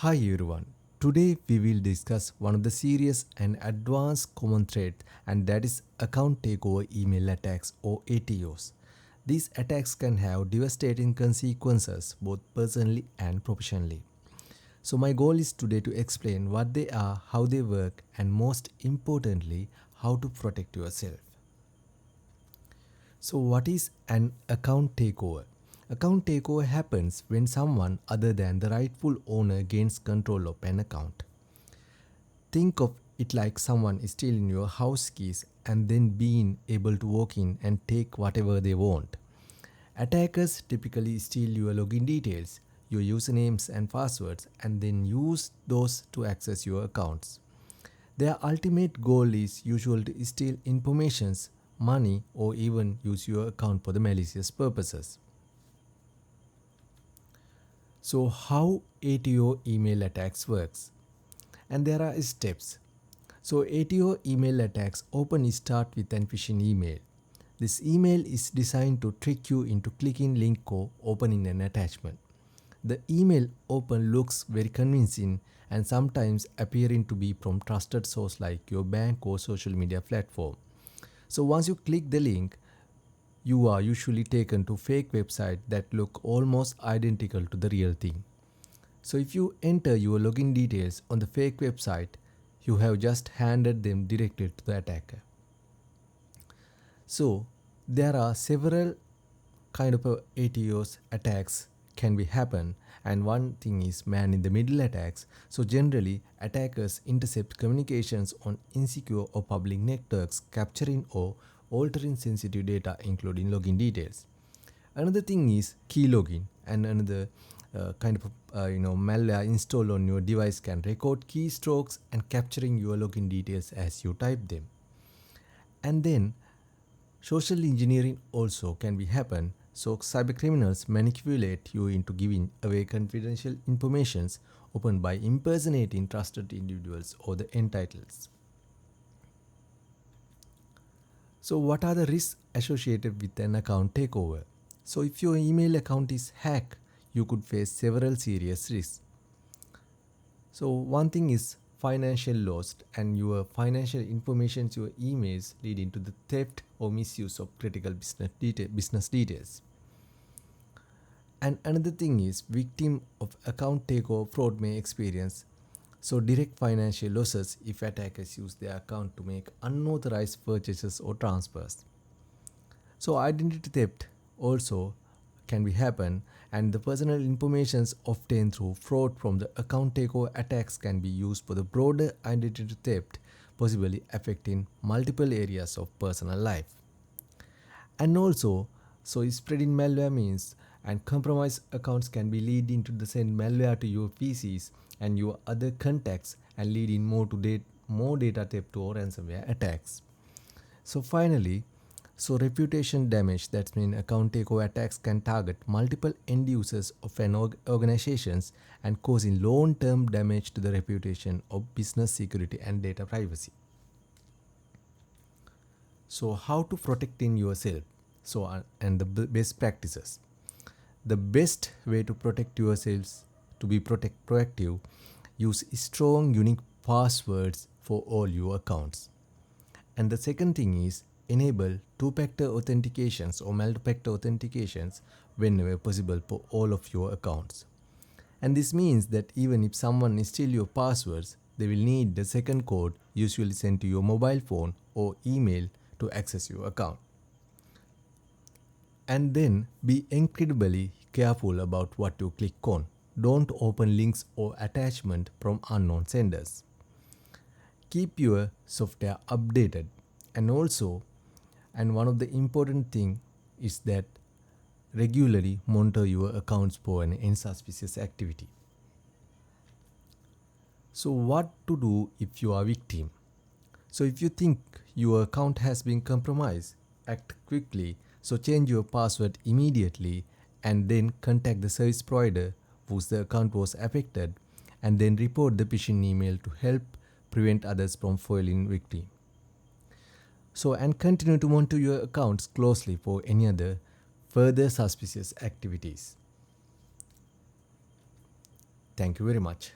Hi everyone. Today we will discuss one of the serious and advanced common threats, and that is account takeover email attacks or ATOs. These attacks can have devastating consequences both personally and professionally. So my goal is today to explain what they are, how they work, and most importantly, how to protect yourself. So, what is an account takeover? Account takeover happens when someone other than the rightful owner gains control of an account. Think of it like someone is stealing your house keys and then being able to walk in and take whatever they want. Attackers typically steal your login details, your usernames and passwords, and then use those to access your accounts. Their ultimate goal is usually to steal informations, money, or even use your account for the malicious purposes. So how ATO email attacks works? And there are steps. So ATO email attacks often start with an phishing email. This email is designed to trick you into clicking link or opening an attachment. The email open looks very convincing and sometimes appearing to be from trusted source like your bank or social media platform. So once you click the link, you are usually taken to fake website that look almost identical to the real thing. So if you enter your login details on the fake website, you have just handed them directly to the attacker. So there are several kind of ATOs attacks can be happen, and one thing is man in the middle attacks. So generally attackers intercept communications on insecure or public networks, capturing or altering sensitive data including login details. Another thing is key login, and another kind of malware installed on your device can record keystrokes and capturing your login details as you type them. And then social engineering also can be happen. So cybercriminals manipulate you into giving away confidential informations opened by impersonating trusted individuals or the entitles. So what are the risks associated with an account takeover? So if your email account is hacked, you could face several serious risks. So one thing is financial loss, and your financial information, your emails leading to the theft or misuse of critical business details. And another thing is victim of account takeover fraud may experience so direct financial losses if attackers use their account to make unauthorized purchases or transfers. So identity theft also can be happen, and the personal informations obtained through fraud from the account takeover attacks can be used for the broader identity theft, possibly affecting multiple areas of personal life. And also, so spreading malware means and compromised accounts can be leading to the send malware to your PCs and your other contacts and leading more data theft or ransomware attacks. So finally, so reputation damage, that means account takeover attacks can target multiple end users of an organizations and causing long-term damage to the reputation of business security and data privacy. So how to protecting yourself? So and the best practices. The best way to protect yourselves to be proactive, use strong unique passwords for all your accounts. And the second thing is enable two-factor authentications or multi-factor authentications whenever possible for all of your accounts. And this means that even if someone steals your passwords, they will need the second code usually sent to your mobile phone or email to access your account. And then be incredibly careful about what you click on. Don't open links or attachment from unknown senders. Keep your software updated, and also, and one of the important thing is that regularly monitor your accounts for any suspicious activity. So what to do if you are a victim? So if you think your account has been compromised, act quickly. So change your password immediately and then contact the service provider whose the account was affected, and then report the phishing email to help prevent others from falling victim. So and continue to monitor your accounts closely for any other further suspicious activities. Thank you very much.